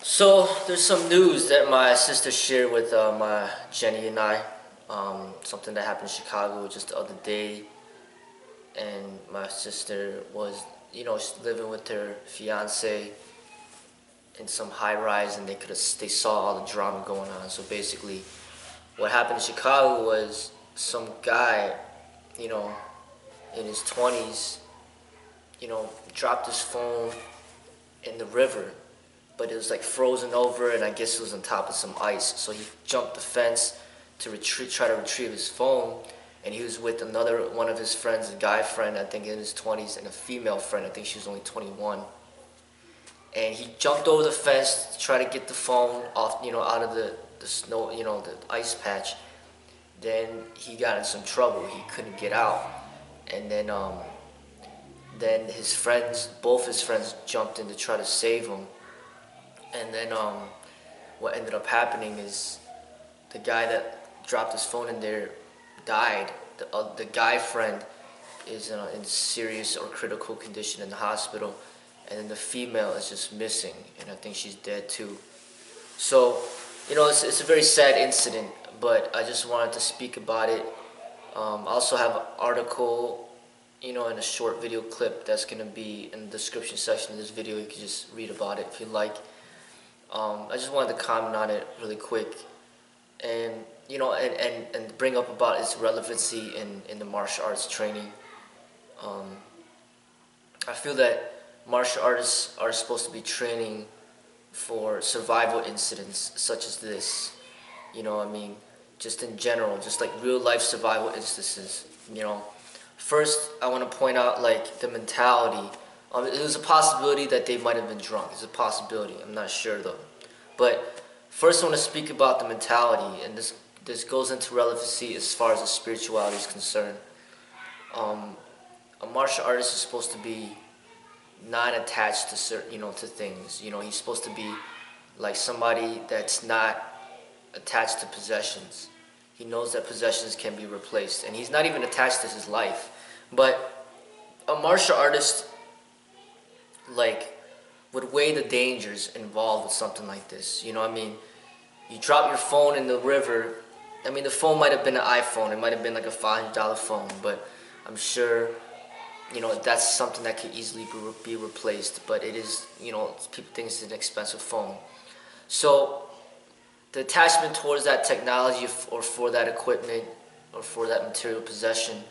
So there's some news that my sister shared with my Jenny and I. Something that happened in Chicago just the other day, and my sister was, she's living with her fiance in some high rise, and they saw all the drama going on. So basically, what happened in Chicago was some guy, you know, in his 20s, dropped his phone in the river, but it was like frozen over, and I guess it was on top of some ice. So he jumped the fence to try to retrieve his phone, and he was with another one of his friends, a guy friend, I think in his 20s, and a female friend, I think she was only 21. And he jumped over the fence to try to get the phone off, out of the snow, the ice patch. Then he got in some trouble. He couldn't get out, and then his friends, both his friends, jumped in to try to save him. And then what ended up happening is the guy that dropped his phone in there died. The guy friend is in serious or critical condition in the hospital, and then the female is just missing, and I think she's dead too. So, it's a very sad incident, but I just wanted to speak about it. I also have an article, in a short video clip that's going to be in the description section of this video. You can just read about it if you like. I just wanted to comment on it really quick, and and bring up about its relevancy in the martial arts training. I feel that martial artists are supposed to be training for survival incidents such as this. Just in general, just like real life survival instances. First I want to point out like the mentality. There's a possibility that they might have been drunk. It's a possibility. I'm not sure though. But first I want to speak about the mentality, and this goes into relevancy as far as the spirituality is concerned. A martial artist is supposed to be not attached to certain, to things. He's supposed to be like somebody that's not attached to possessions. He knows that possessions can be replaced, and he's not even attached to his life. But a martial artist would weigh the dangers involved with something like this. You drop your phone in the river. The phone might have been an iPhone. It might have been like a $500 phone, but I'm sure, that's something that could easily be replaced. But it is, people think it's an expensive phone. So the attachment towards that technology or for that equipment or for that material possession,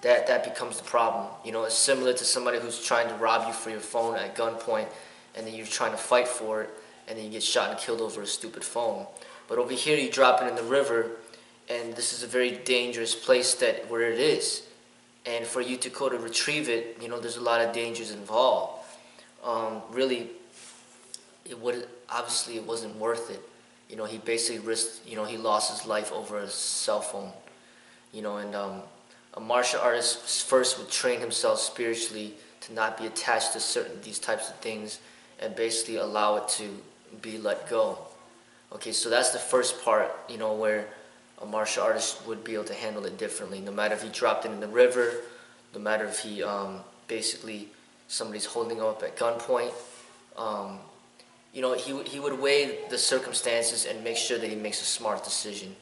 that becomes the problem. It's similar to somebody who's trying to rob you for your phone at gunpoint, and then you're trying to fight for it, and then you get shot and killed over a stupid phone. But over here you drop it in the river, and this is a very dangerous place where it is. And for you to go to retrieve it, there's a lot of dangers involved. Really, obviously it wasn't worth it. He basically risked, he lost his life over a cell phone. And a martial artist first would train himself spiritually to not be attached to these types of things, and basically allow it to be let go. Okay, so that's the first part, where a martial artist would be able to handle it differently. No matter if he dropped it in the river, no matter if he basically somebody's holding him up at gunpoint, he would weigh the circumstances and make sure that he makes a smart decision.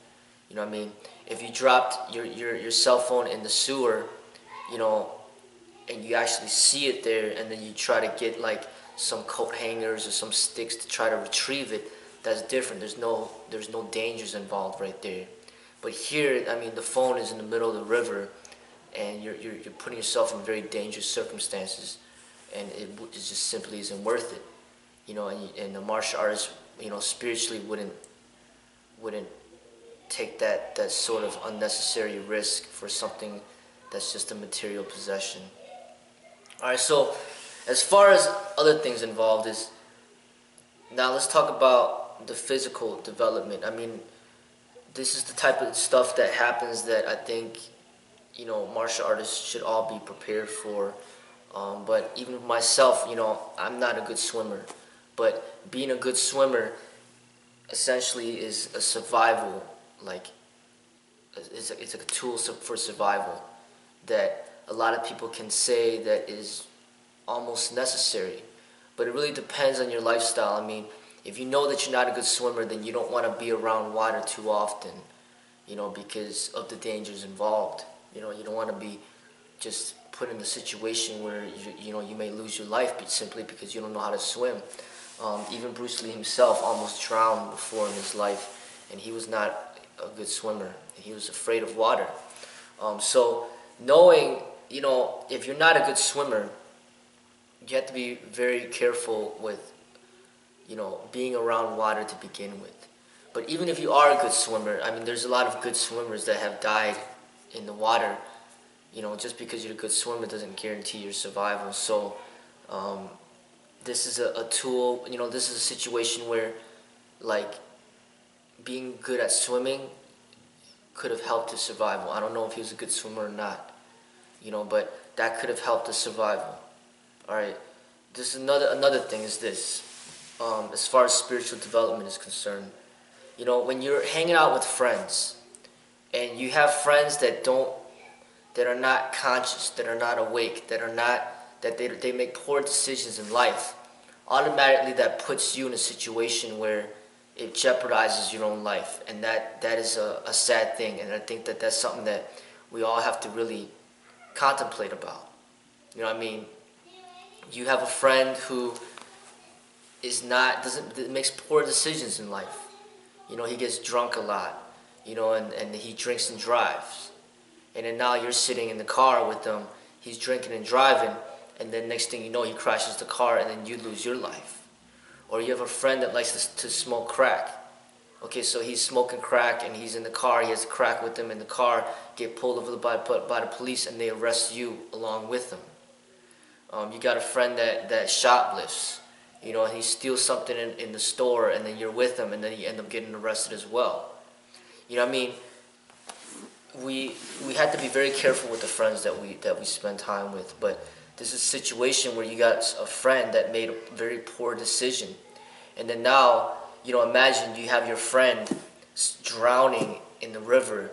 If you dropped your cell phone in the sewer, and you actually see it there, and then you try to get like some coat hangers or some sticks to try to retrieve it, that's different. There's no dangers involved right there. But here, the phone is in the middle of the river, and you're putting yourself in very dangerous circumstances, and it just simply isn't worth it. And the martial artist, spiritually wouldn't take that sort of unnecessary risk for something that's just a material possession. Alright, so as far as other things involved is, now let's talk about the physical development. This is the type of stuff that happens that I think, martial artists should all be prepared for. But even myself, I'm not a good swimmer. But being a good swimmer essentially is a survival, it's a tool for survival that a lot of people can say that is almost necessary. But it really depends on your lifestyle. If you know that you're not a good swimmer, then you don't want to be around water too often, because of the dangers involved. You don't want to be just put in a situation where you may lose your life simply because you don't know how to swim. Even Bruce Lee himself almost drowned before in his life, and he was not a good swimmer. He was afraid of water. So knowing, if you're not a good swimmer, you have to be very careful with, being around water to begin with. But even if you are a good swimmer, I mean, there's a lot of good swimmers that have died in the water. Just because you're a good swimmer doesn't guarantee your survival. So this is a tool, this is a situation where, like, being good at swimming could have helped his survival. I don't know if he was a good swimmer or not, but that could have helped his survival. All right. This is another thing is this. As far as spiritual development is concerned, when you're hanging out with friends, and you have friends that are not conscious, that are not awake, that they make poor decisions in life, automatically that puts you in a situation where it jeopardizes your own life, and that is a sad thing. And I think that that's something that we all have to really contemplate about. You know what I mean? You have a friend who makes poor decisions in life. He gets drunk a lot, and he drinks and drives. And then now you're sitting in the car with him, he's drinking and driving, and then next thing you know, he crashes the car, and then you lose your life. Or you have a friend that likes to smoke crack. Okay, so he's smoking crack, and he's in the car, he has crack with him in the car, get pulled over by the police, and they arrest you along with them. You got a friend that shoplifts, and he steals something in the store, and then you're with him, and then you end up getting arrested as well. You know what I mean? We have to be very careful with the friends that we spend time with. But this is a situation where you got a friend that made a very poor decision, and then now, imagine you have your friend drowning in the river,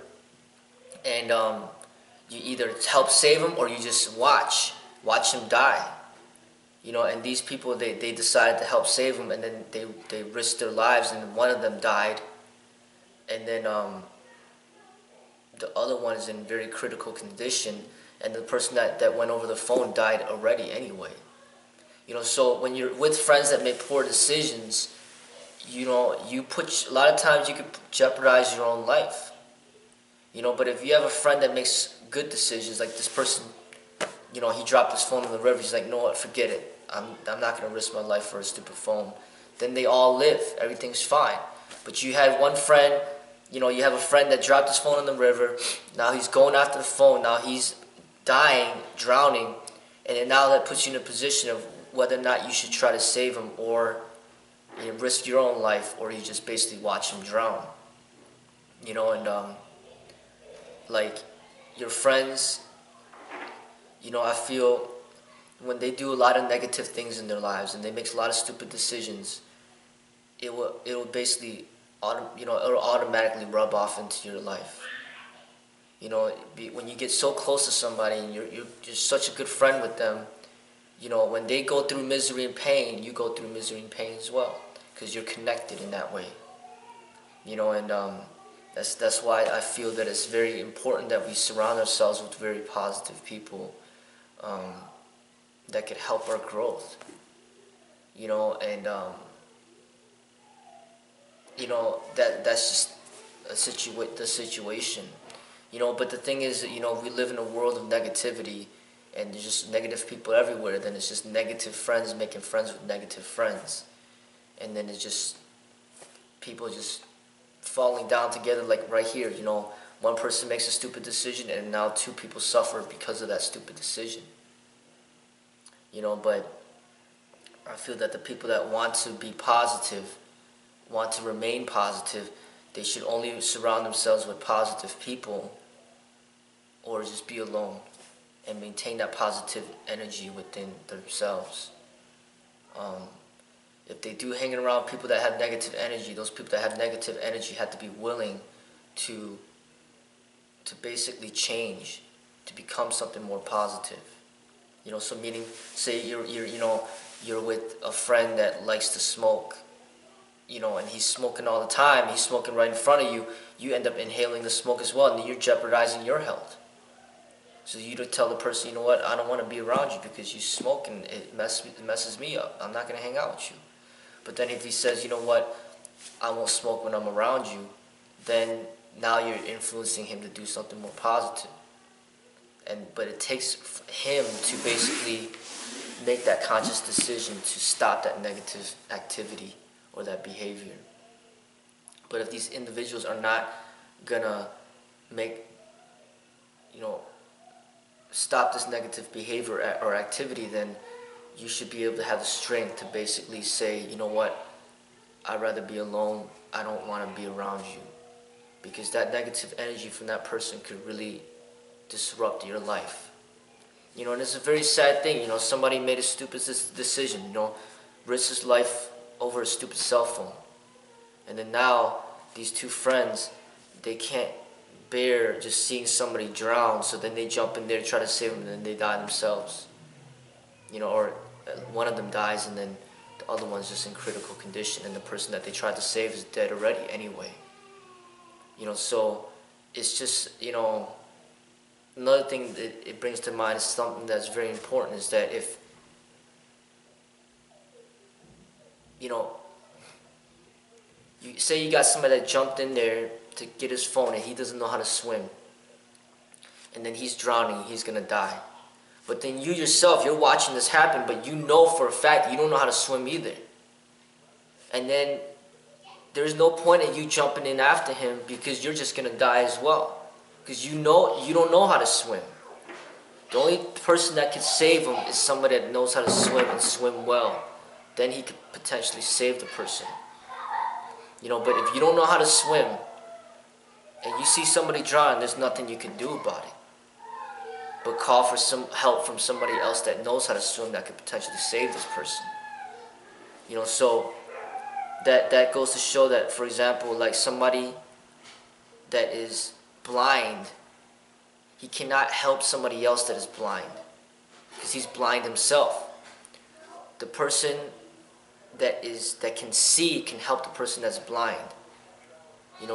and you either help save him or you just watch him die. And these people, they decided to help save him, and then they risked their lives, and one of them died, and then the other one is in very critical condition, and the person that went over the phone died already anyway. So when you're with friends that make poor decisions, a lot of times you could jeopardize your own life. But if you have a friend that makes good decisions, like this person, he dropped his phone in the river, he's like, you know what, forget it. I'm not going to risk my life for a stupid phone. Then they all live. Everything's fine. But you had one friend, you have a friend that dropped his phone in the river. Now he's going after the phone. Now he's dying, drowning. And then now that puts you in a position of whether or not you should try to save him, or risk your own life, or you just basically watch him drown. And like your friends, I feel when they do a lot of negative things in their lives and they make a lot of stupid decisions, it will basically, it'll automatically rub off into your life. When you get so close to somebody and you're just such a good friend with them, when they go through misery and pain, you go through misery and pain as well, because you're connected in that way. And that's why I feel that it's very important that we surround ourselves with very positive people that could help our growth. And that's just the situation. But the thing is, we live in a world of negativity, and there's just negative people everywhere. Then it's just negative friends making friends with negative friends, and then it's just people just falling down together, like right here. One person makes a stupid decision, and now two people suffer because of that stupid decision. But I feel that the people that want to be positive, want to remain positive, they should only surround themselves with positive people, or just be alone and maintain that positive energy within themselves. If they do hang around people that have negative energy, those people that have negative energy have to be willing to basically change, to become something more positive. So meaning, say you're with a friend that likes to smoke, and he's smoking all the time, he's smoking right in front of you, you end up inhaling the smoke as well, and you're jeopardizing your health. So you to tell the person, you know what, I don't want to be around you because you smoke and it messes me up. I'm not going to hang out with you. But then if he says, you know what, I won't smoke when I'm around you, then now you're influencing him to do something more positive. But it takes him to basically make that conscious decision to stop that negative activity or that behavior. But if these individuals are not gonna stop this negative behavior or activity, then you should be able to have the strength to basically say, you know what, I'd rather be alone, I don't want to be around you. Because that negative energy from that person could really disrupt your life. And it's a very sad thing, somebody made a stupid decision, risked his life over a stupid cell phone. And then now, these two friends, they can't bear just seeing somebody drown, so then they jump in there to try to save them, and then they die themselves. Or one of them dies, and then the other one's just in critical condition, and the person that they tried to save is dead already anyway. So it's just, another thing that it brings to mind is something that's very important, is that if, you say you got somebody that jumped in there to get his phone and he doesn't know how to swim, and then he's drowning, he's gonna die. But then you yourself, you're watching this happen, but you know for a fact you don't know how to swim either. And then there's no point in you jumping in after him because you're just gonna die as well. Because you don't know how to swim. The only person that could save him is somebody that knows how to swim and swim well. Then he could potentially save the person. But if you don't know how to swim and you see somebody drown, there's nothing you can do about it. But call for some help from somebody else that knows how to swim that could potentially save this person. So that goes to show that, for example, like somebody that is blind, he cannot help somebody else that is blind because he's blind himself. The person that can see can help the person that's blind,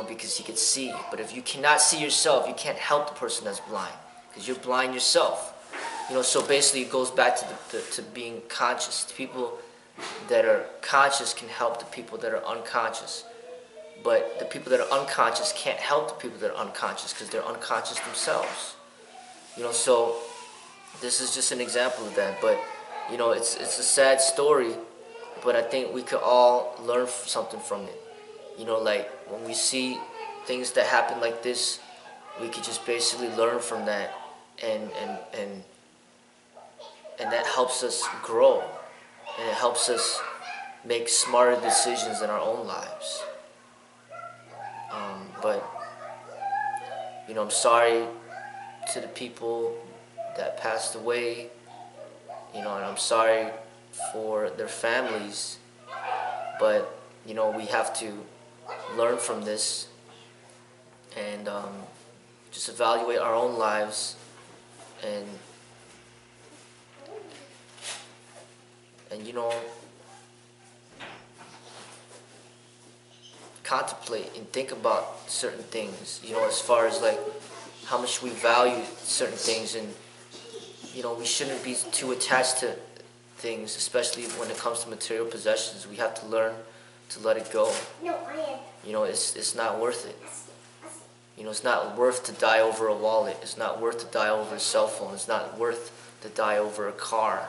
because he can see. But if you cannot see yourself, you can't help the person that's blind because you're blind yourself. So basically it goes back to being conscious. The people that are conscious can help the people that are unconscious. But the people that are unconscious can't help the people that are unconscious because they're unconscious themselves. So this is just an example of that. But, it's a sad story, but I think we could all learn something from it. Like when we see things that happen like this, we could just basically learn from that, and that helps us grow, and it helps us make smarter decisions in our own lives. But I'm sorry to the people that passed away, and I'm sorry for their families, but we have to learn from this and just evaluate our own lives and contemplate and think about certain things, as far as like how much we value certain things, and we shouldn't be too attached to things, especially when it comes to material possessions. We have to learn to let it go. It's not worth it. It's not worth to die over a wallet. It's not worth to die over a cell phone. It's not worth to die over a car.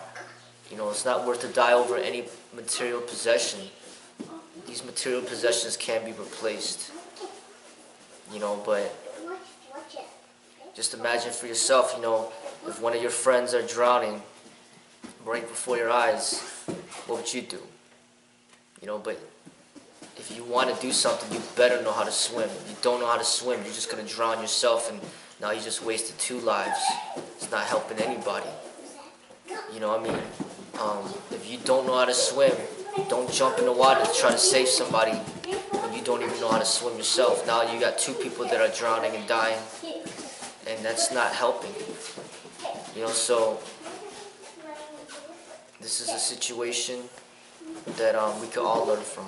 It's not worth to die over any material possession. These material possessions can be replaced. But just imagine for yourself, if one of your friends are drowning right before your eyes, what would you do? But if you want to do something, you better know how to swim. If you don't know how to swim, you're just going to drown yourself, and now you just wasted 2 lives. It's not helping anybody. If you don't know how to swim, don't jump in the water to try to save somebody when you don't even know how to swim yourself. Now you got 2 people that are drowning and dying, and that's not helping. So this is a situation that we could all learn from.